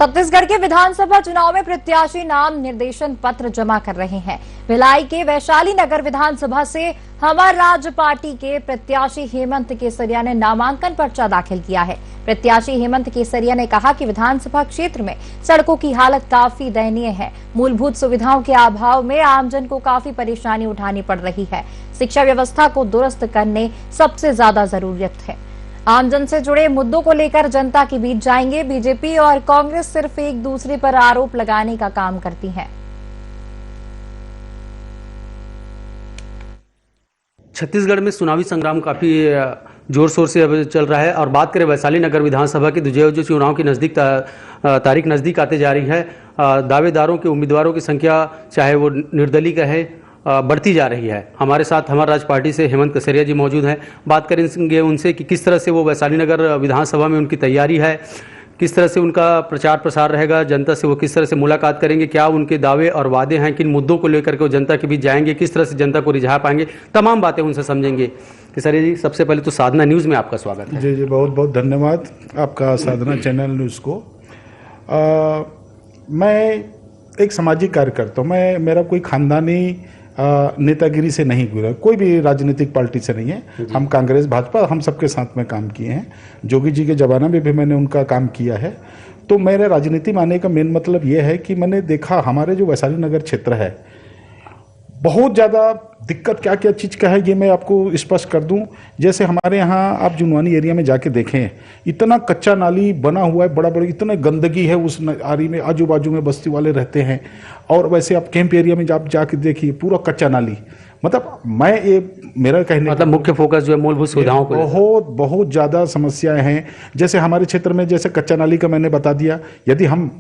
छत्तीसगढ़ के विधानसभा चुनाव में प्रत्याशी नाम निर्देशन पत्र जमा कर रहे हैं। भिलाई के वैशाली नगर विधानसभा से हमार राज्य पार्टी के प्रत्याशी हेमंत केसरिया ने नामांकन पर्चा दाखिल किया है। प्रत्याशी हेमंत केसरिया ने कहा कि विधानसभा क्षेत्र में सड़कों की हालत काफी दयनीय है। मूलभूत सुविधाओं के अभाव में आमजन को काफी परेशानी उठानी पड़ रही है। शिक्षा व्यवस्था को दुरुस्त करने सबसे ज्यादा जरूरत है। आमजन से जुड़े मुद्दों को लेकर जनता के बीच जाएंगे। बीजेपी और कांग्रेस सिर्फ एक दूसरे पर आरोप लगाने का काम करती हैं। छत्तीसगढ़ में चुनावी संग्राम काफी जोर शोर से अब चल रहा है और बात करें वैशाली नगर विधानसभा की, जो चुनाव की तारीख नजदीक आते जा रही है, दावेदारों के उम्मीदवारों की संख्या चाहे वो निर्दलीय का है बढ़ती जा रही है। हमारे साथ हमारी राज्य पार्टी से हेमंत केसरिया जी मौजूद हैं। बात करेंगे उनसे कि किस तरह से वो वैशाली नगर विधानसभा में उनकी तैयारी है, किस तरह से उनका प्रचार प्रसार रहेगा, जनता से वो किस तरह से मुलाकात करेंगे, क्या उनके दावे और वादे हैं, किन मुद्दों को लेकर के वो जनता के बीच जाएंगे, किस तरह से जनता को रिझा पाएंगे, तमाम बातें उनसे समझेंगे। केसरिया जी, सबसे पहले तो साधना न्यूज़ में आपका स्वागत है। जी, बहुत बहुत धन्यवाद आपका साधना चैनल न्यूज़ को। मैं एक सामाजिक कार्यकर्ता हूँ। मेरा कोई खानदानी नेतागिरी से नहीं गुजरा, कोई भी राजनीतिक पार्टी से नहीं है। हम कांग्रेस भाजपा हम सबके साथ में काम किए हैं। जोगी जी के ज़माना में भी मैंने उनका काम किया है। तो मेरे राजनीति में आने का मेन मतलब ये है कि मैंने देखा हमारे जो वैशाली नगर क्षेत्र है, बहुत ज़्यादा दिक्कत क्या क्या चीज़ का है ये मैं आपको स्पष्ट कर दूं। जैसे हमारे यहाँ आप जुनवानी एरिया में जाके देखें, इतना कच्चा नाली बना हुआ है, बड़ा बड़ा इतना गंदगी है उस आरी में, आजू बाजू में बस्ती वाले रहते हैं। और वैसे आप कैंप एरिया में आप जाके देखिए, पूरा कच्चा नाली। मतलब मैं ये मेरा कहने मतलब मुख्य फोकस जो है मूलभूत सुविधाओं को बहुत ज़्यादा समस्याएं हैं। जैसे हमारे क्षेत्र में जैसे कच्चा नाली का मैंने बता दिया, यदि हम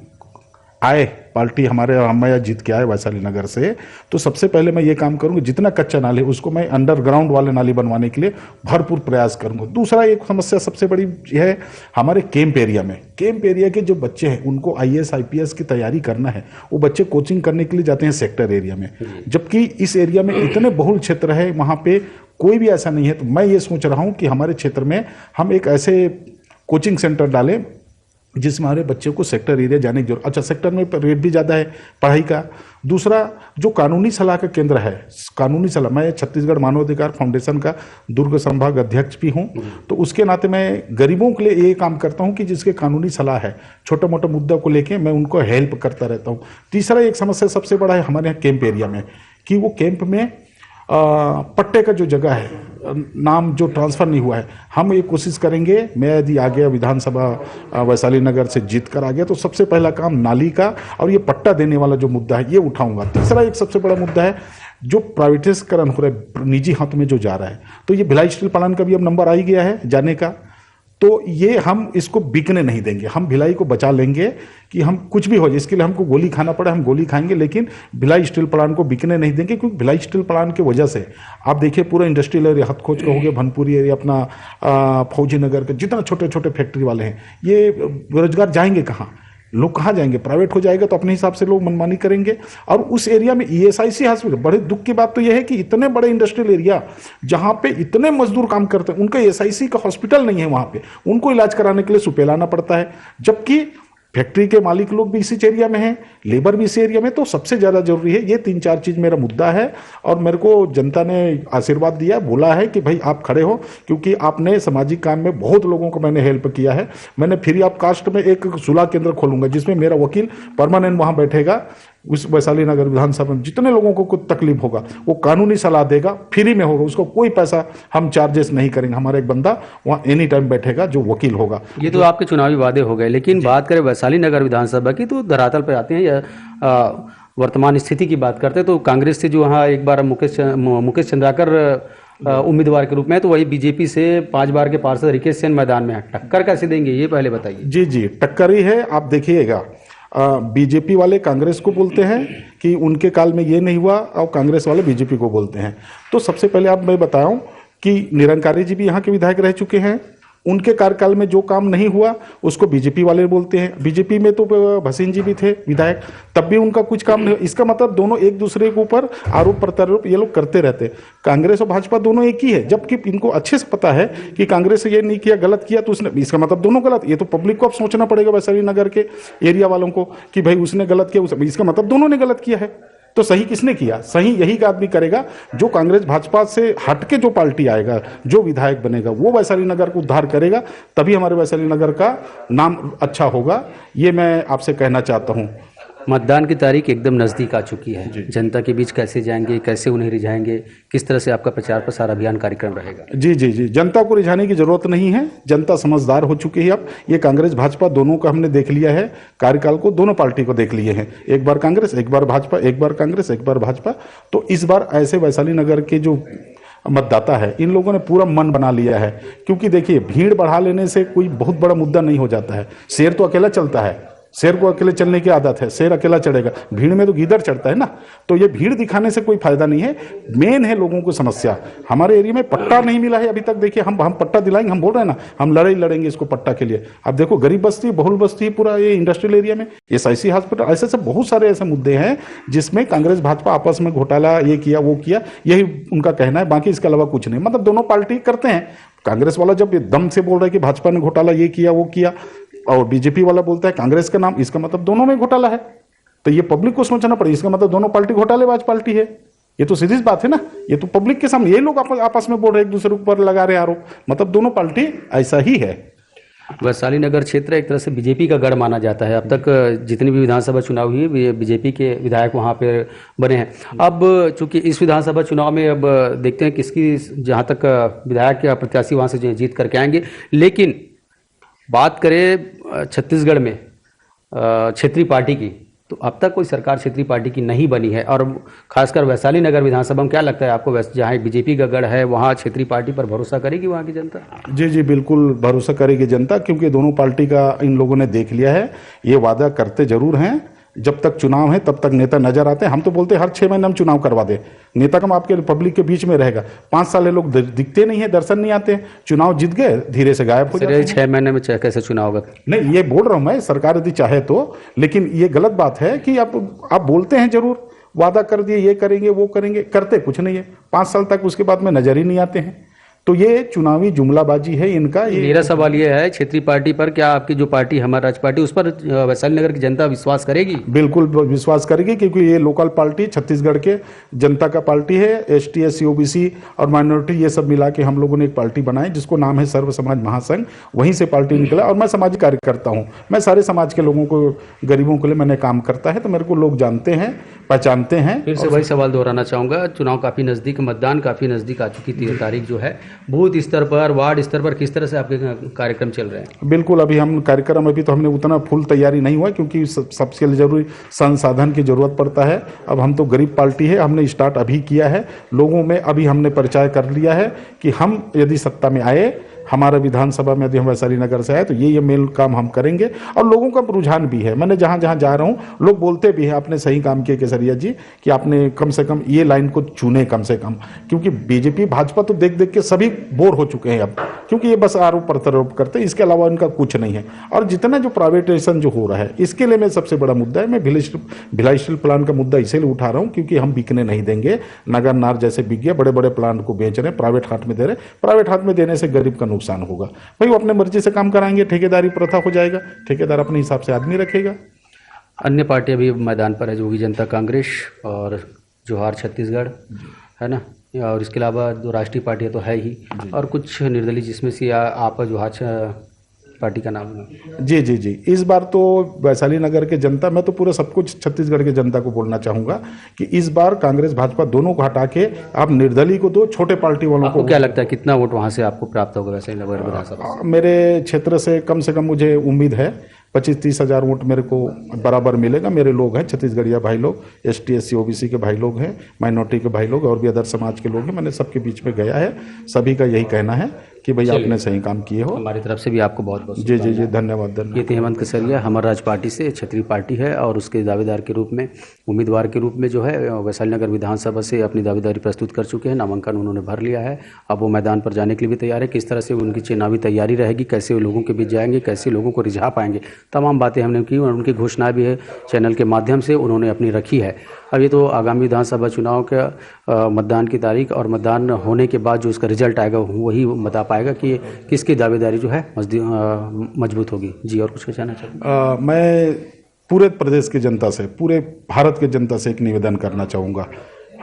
आए पार्टी हमारे हम जीत के आए वैशाली नगर से, तो सबसे पहले मैं ये काम करूंगा, जितना कच्चा नाली उसको मैं अंडरग्राउंड वाले नाली बनवाने के लिए भरपूर प्रयास करूंगा। दूसरा एक समस्या सबसे बड़ी है हमारे कैंप एरिया में। कैंप एरिया के जो बच्चे हैं उनको IAS IPS की तैयारी करना है, वो बच्चे कोचिंग करने के लिए जाते हैं सेक्टर एरिया में, जबकि इस एरिया में इतने बहुल क्षेत्र है, वहाँ पे कोई भी ऐसा नहीं है। तो मैं ये सोच रहा हूँ कि हमारे क्षेत्र में हम एक ऐसे कोचिंग सेंटर डालें जिसमें हमारे बच्चों को सेक्टर एरिया जाने की जरूरत। अच्छा, सेक्टर में रेट भी ज़्यादा है पढ़ाई का। दूसरा जो कानूनी सलाह का केंद्र है, कानूनी सलाह, मैं छत्तीसगढ़ मानवाधिकार फाउंडेशन का दुर्ग संभाग अध्यक्ष भी हूँ, तो उसके नाते मैं गरीबों के लिए ये काम करता हूँ कि जिसके कानूनी सलाह है, छोटा मोटा मुद्दा को लेके मैं उनको हेल्प करता रहता हूँ। तीसरा एक समस्या सबसे बड़ा है हमारे यहाँ कैंप एरिया में, कि वो कैंप में पट्टे का जो जगह है, नाम जो ट्रांसफ़र नहीं हुआ है, हम ये कोशिश करेंगे। मैं यदि आ गया विधानसभा वैशाली नगर से जीत कर आ गया, तो सबसे पहला काम नाली का और ये पट्टा देने वाला जो मुद्दा है ये उठाऊंगा। तीसरा एक सबसे बड़ा मुद्दा है जो प्राइवेटाइजेशन हो रहा है, निजी हाथ में जो जा रहा है, तो ये भिलाई स्टील प्लांट का भी अब नंबर आ ही गया है जाने का। तो ये हम इसको बिकने नहीं देंगे, हम भिलाई को बचा लेंगे कि हम कुछ भी हो जाए, इसके लिए हमको गोली खाना पड़े हम गोली खाएंगे, लेकिन भिलाई स्टील प्लांट को बिकने नहीं देंगे। क्योंकि भिलाई स्टील प्लांट की वजह से आप देखिए पूरा इंडस्ट्रियल एरिया, हथखोज का हो गया, भनपुरी एरिया, अपना फौजी नगर के जितना छोटे छोटे फैक्ट्री वाले हैं, ये बेरोजगार जाएंगे कहाँ, लोग कहाँ जाएंगे? प्राइवेट हो जाएगा तो अपने हिसाब से लोग मनमानी करेंगे। और उस एरिया में ESIC हॉस्पिटल, बड़े दुख की बात तो यह है कि इतने बड़े इंडस्ट्रियल एरिया जहाँ पे इतने मजदूर काम करते हैं, उनका ESIC का हॉस्पिटल नहीं है वहाँ पे, उनको इलाज कराने के लिए सुपे लाना पड़ता है, जबकि फैक्ट्री के मालिक लोग भी इसी एरिया में हैं, लेबर भी इसी एरिया में। तो सबसे ज़्यादा जरूरी है ये 3-4 चीज़ मेरा मुद्दा है। और मेरे को जनता ने आशीर्वाद दिया, बोला है कि भाई आप खड़े हो, क्योंकि आपने सामाजिक काम में बहुत लोगों को मैंने हेल्प किया है। मैंने फ्री ऑफ कास्ट में एक सुलह केंद्र खोलूंगा जिसमें मेरा वकील परमानेंट वहाँ बैठेगा। उस वैशाली नगर विधानसभा में जितने लोगों को कुछ तकलीफ होगा वो कानूनी सलाह देगा, फ्री में होगा, उसको कोई पैसा हम चार्जेस नहीं करेंगे। हमारा एक बंदा वहाँ एनी टाइम बैठेगा जो वकील होगा। ये तो आपके चुनावी वादे हो गए, लेकिन बात करें वैशाली नगर विधानसभा की तो धरातल पर आते हैं या वर्तमान स्थिति की बात करते हैं तो कांग्रेस से जो वहाँ एक बार मुकेश चंद्राकर उम्मीदवार के रूप में, तो वही बीजेपी से 5 बार के पार्षद रिकेश सेन मैदान में है। टक्कर कैसे देंगे ये पहले बताइए। जी, टक्कर ही है। आप देखिएगा, बीजेपी वाले कांग्रेस को बोलते हैं कि उनके काल में ये नहीं हुआ, और कांग्रेस वाले बीजेपी को बोलते हैं। तो सबसे पहले आप मैं बताऊं कि निरंकारी जी भी यहाँ के विधायक रह चुके हैं, उनके कार्यकाल में जो काम नहीं हुआ उसको बीजेपी वाले बोलते हैं। बीजेपी में तो भसीन जी भी थे विधायक, तब भी उनका कुछ काम नहीं। इसका मतलब दोनों एक दूसरे के ऊपर आरोप प्रत्यारोप ये लोग करते रहते। कांग्रेस और भाजपा दोनों एक ही है, जबकि इनको अच्छे से पता है कि कांग्रेस ये नहीं किया, गलत किया, तो उसने, इसका मतलब दोनों गलत। ये तो पब्लिक को अब सोचना पड़ेगा वैशाली नगर के एरिया वालों को कि भाई उसने गलत किया, इसका मतलब दोनों ने गलत किया है। तो सही किसने किया? सही यही का आदमी करेगा जो कांग्रेस भाजपा से हटके जो पार्टी आएगा, जो विधायक बनेगा, वो वैशाली नगर को उद्धार करेगा, तभी हमारे वैशाली नगर का नाम अच्छा होगा। ये मैं आपसे कहना चाहता हूँ। मतदान की तारीख एकदम नज़दीक आ चुकी है, जनता के बीच कैसे जाएंगे, कैसे उन्हें रिझाएंगे, किस तरह से आपका प्रचार प्रसार अभियान कार्यक्रम रहेगा? जी जी जी, जनता को रिझाने की जरूरत नहीं है, जनता समझदार हो चुकी है। अब ये कांग्रेस भाजपा दोनों का हमने देख लिया है, कार्यकाल को दोनों पार्टी को देख लिए हैं, एक बार कांग्रेस, एक बार भाजपा, एक बार कांग्रेस, एक बार भाजपा। तो इस बार ऐसे वैशाली नगर के जो मतदाता है, इन लोगों ने पूरा मन बना लिया है। क्योंकि देखिए, भीड़ बढ़ा लेने से कोई बहुत बड़ा मुद्दा नहीं हो जाता है। शेर तो अकेला चलता है, शेर को अकेले चलने की आदत है, शेर अकेला चढ़ेगा, भीड़ में तो गीदड़ चढ़ता है ना। तो ये भीड़ दिखाने से कोई फायदा नहीं है। मेन है लोगों को समस्या। हमारे एरिया में पट्टा नहीं मिला है अभी तक। देखिए, हम पट्टा दिलाएंगे, हम बोल रहे हैं ना, हम लड़ेंगे इसको पट्टा के लिए। अब देखो, गरीब बस्ती, बहुल बस्ती, पूरा ये इंडस्ट्रियल एरिया में SIC हॉस्पिटल, ऐसे सब बहुत सारे ऐसे मुद्दे हैं जिसमें कांग्रेस भाजपा आपस में घोटाला ये किया वो किया, यही उनका कहना है। बाकी इसके अलावा कुछ नहीं। मतलब दोनों पार्टी करते हैं। कांग्रेस वाला जब दम से बोल रहा है कि भाजपा ने घोटाला ये किया वो किया, और बीजेपी वाला बोलता है कांग्रेस का नाम, इसका मतलब दोनों में घोटाला है। तो ये पब्लिक को सोचना पड़ेगा, इसका मतलब दोनों पार्टी घोटालेबाज पार्टी है। ये तो सीधी सी बात है ना। ये तो पब्लिक के सामने ये लोग आपस में बोल रहे, एक दूसरे के ऊपर लगा रहे आरोप, मतलब दोनों पार्टी ऐसा ही है। वैशाली नगर क्षेत्र एक तरह से बीजेपी का गढ़ माना जाता है। अब तक जितनी भी विधानसभा चुनाव हुई, बीजेपी के विधायक वहाँ पे बने हैं। अब चूंकि इस विधानसभा चुनाव में अब देखते हैं किसकी जहाँ तक विधायक या प्रत्याशी वहाँ से जीत करके आएंगे। लेकिन बात करें छत्तीसगढ़ में क्षेत्रीय पार्टी की, तो अब तक कोई सरकार क्षेत्रीय पार्टी की नहीं बनी है। और खासकर वैशाली नगर विधानसभा में क्या लगता है आपको, जहाँ बीजेपी का गढ़ है वहाँ क्षेत्रीय पार्टी पर भरोसा करेगी वहाँ की जनता? जी जी, बिल्कुल भरोसा करेगी जनता, क्योंकि दोनों पार्टी का इन लोगों ने देख लिया है। ये वादा करते जरूर हैं, जब तक चुनाव है तब तक नेता नजर आते हैं। हम तो बोलते हैं हर 6 महीने हम चुनाव करवा दें, नेता कम आपके पब्लिक के बीच में रहेगा। 5 साल लोग दिखते नहीं है, दर्शन नहीं आते, चुनाव जीत गए धीरे से गायब हो जाते हैं। 6 महीने में कैसे चुनाव होगा? नहीं, ये बोल रहा हूं मैं, सरकार यदि चाहे तो। लेकिन ये गलत बात है कि आप बोलते हैं जरूर, वादा कर दिए ये करेंगे वो करेंगे, करते कुछ नहीं है। 5 साल तक उसके बाद में नजर ही नहीं आते हैं। तो ये चुनावी जुमलाबाजी है इनका। मेरा सवाल ये है, क्षेत्रीय पार्टी पर क्या आपकी जो पार्टी हमारा राज्य पार्टी, उस पर वैशाली नगर की जनता विश्वास करेगी? बिल्कुल विश्वास करेगी, क्योंकि ये लोकल पार्टी छत्तीसगढ़ के जनता का पार्टी है। ST SC OBC और माइनॉरिटी ये सब मिला के हम लोगों ने एक पार्टी बनाई जिसको नाम है सर्व समाज महासंघ। वहीं से पार्टी निकला। और मैं सामाजिक कार्यकर्ता हूँ, मैं सारे समाज के लोगों को, गरीबों के लिए मैंने काम करता है, तो मेरे को लोग जानते हैं, पहचानते हैं। फिर से वही सवाल दोहराना चाहूँगा, चुनाव काफ़ी नज़दीक, मतदान काफ़ी नज़दीक आ चुकी थी, तारीख जो है बूथ स्तर पर, वार्ड स्तर पर किस तरह से आपके कार्यक्रम चल रहे हैं? बिल्कुल, अभी हम कार्यक्रम, अभी तो हमने उतना फुल तैयारी नहीं हुआ, क्योंकि सबसे जरूरी संसाधन की जरूरत पड़ता है। अब हम तो गरीब पार्टी है, हमने स्टार्ट अभी किया है। लोगों में अभी हमने परिचय कर लिया है कि हम यदि सत्ता में आए, हमारा विधानसभा में यदि हम वैशाली नगर से आए, तो ये मेल काम हम करेंगे। और लोगों का रुझान भी है, मैंने जहाँ जहाँ जा रहा हूँ लोग बोलते भी हैं आपने सही काम किया केसरिया जी, कि आपने कम से कम ये लाइन को चुने कम से कम। क्योंकि बीजेपी भाजपा तो देख देख के सभी बोर हो चुके हैं अब, क्योंकि ये बस आरोप प्रत्यारोप करते हैं, इसके अलावा इनका कुछ नहीं है। और जितना जो प्राइवेटाइजेशन जो हो रहा है, इसके लिए मैं सबसे बड़ा मुद्दा है, मैं भिलाई स्टील प्लांट का मुद्दा इसीलिए उठा रहा हूँ, क्योंकि हम बिकने नहीं देंगे। नगर नार जैसे बिक गया, बड़े बड़े प्लांट को बेच रहे हैं, प्राइवेट हाथ में दे रहे हैं। प्राइवेट हाथ में देने से गरीब का नुकसान होगा। भाई वो अपने मर्जी से काम कराएंगे, ठेकेदारी प्रथा हो जाएगा, ठेकेदार अपने हिसाब से आदमी रखेगा। अन्य पार्टियां भी मैदान पर है, जोगी जनता कांग्रेस और जोहार छत्तीसगढ़, है ना, और इसके अलावा दो राष्ट्रीय पार्टियां तो है ही, और कुछ निर्दलीय, जिसमें से आप जोहार पार्टी का नाम है। जी जी जी, इस बार तो वैशाली नगर के जनता, मैं तो पूरा सब कुछ छत्तीसगढ़ के जनता को बोलना चाहूंगा कि इस बार कांग्रेस भाजपा दोनों को हटा के आप निर्दलीय को दो, छोटे पार्टी वालों को। क्या लगता है कितना वोट वहां से आपको प्राप्त होगा वैशाली नगर विधानसभा? मेरे क्षेत्र से कम मुझे उम्मीद है 25-30 हज़ार वोट मेरे को बराबर मिलेगा। मेरे लोग हैं छत्तीसगढ़िया भाई लोग, ST SC OBC के भाई लोग हैं, माइनॉरिटी के भाई लोग, और भी अदर समाज के लोग हैं। मैंने सबके बीच में गया है, सभी का यही कहना है कि भाई आपने सही काम किए हो। हमारी तरफ से भी आपको बहुत बहुत जी जी जी, धन्यवाद धन्यवाद। ये थे हेमंत कसेरिया, हमर राज पार्टी से, क्षेत्रीय पार्टी है और उसके दावेदार के रूप में, उम्मीदवार के रूप में जो है वैशाली नगर विधानसभा से अपनी दावेदारी प्रस्तुत कर चुके हैं। नामांकन उन्होंने भर लिया है। अब वो मैदान पर जाने के लिए भी तैयार है। किस तरह से उनकी चुनावी तैयारी रहेगी, कैसे वो लोगों के बीच जाएंगे, कैसे लोगों को रिझा पाएंगे, तमाम बातें हमने की और उनकी घोषणा भी है चैनल के माध्यम से उन्होंने अपनी रखी है। अब ये तो आगामी विधानसभा चुनाव का मतदान की तारीख और मतदान होने के बाद जो उसका रिजल्ट आएगा वही बता पाएगा कि किसकी दावेदारी जो है मजबूत होगी। जी, और कुछ कहना चाहूँगा? मैं पूरे प्रदेश की जनता से, पूरे भारत के जनता से एक निवेदन करना चाहूँगा।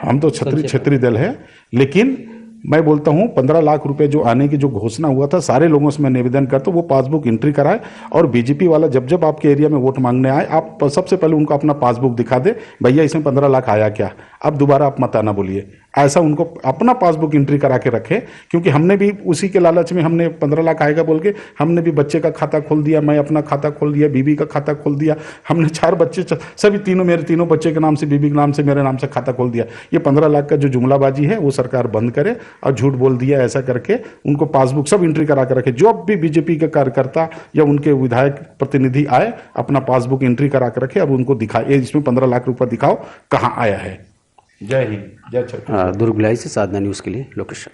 हम तो क्षेत्रीय दल है, लेकिन मैं बोलता हूँ 15 लाख रुपए जो आने की जो घोषणा हुआ था, सारे लोगों से मैं निवेदन करता हूँ वो पासबुक एंट्री कराए। और बीजेपी वाला जब जब आपके एरिया में वोट मांगने आए, आप सबसे पहले उनको अपना पासबुक दिखा दे, भैया इसमें 15 लाख आया क्या। अब दोबारा आप मत आना बोलिए, ऐसा उनको अपना पासबुक एंट्री करा के रखे। क्योंकि हमने भी उसी के लालच में, हमने 15 लाख आएगा बोल के हमने भी बच्चे का खाता खोल दिया, मैं अपना खाता खोल दिया, बीबी का खाता खोल दिया। हमने 4 बच्चे, सभी तीनों, मेरे तीनों बच्चे के नाम से, बीबी के नाम से, मेरे नाम से खाता खोल दिया। ये 15 लाख का जो जुमलाबाजी है वो सरकार बंद करे और झूठ बोल दिया ऐसा करके उनको पासबुक सब एंट्री करा के रखे। जो भी बीजेपी के कार्यकर्ता या उनके विधायक प्रतिनिधि आए, अपना पासबुक एंट्री करा के रखे, अब उनको दिखाए इसमें 15 लाख रुपए दिखाओ कहाँ आया है। जय हिंद, जय छत्तीसगढ़। दुर्ग भिलाई से साधना न्यूज़ के लिए लोकेश।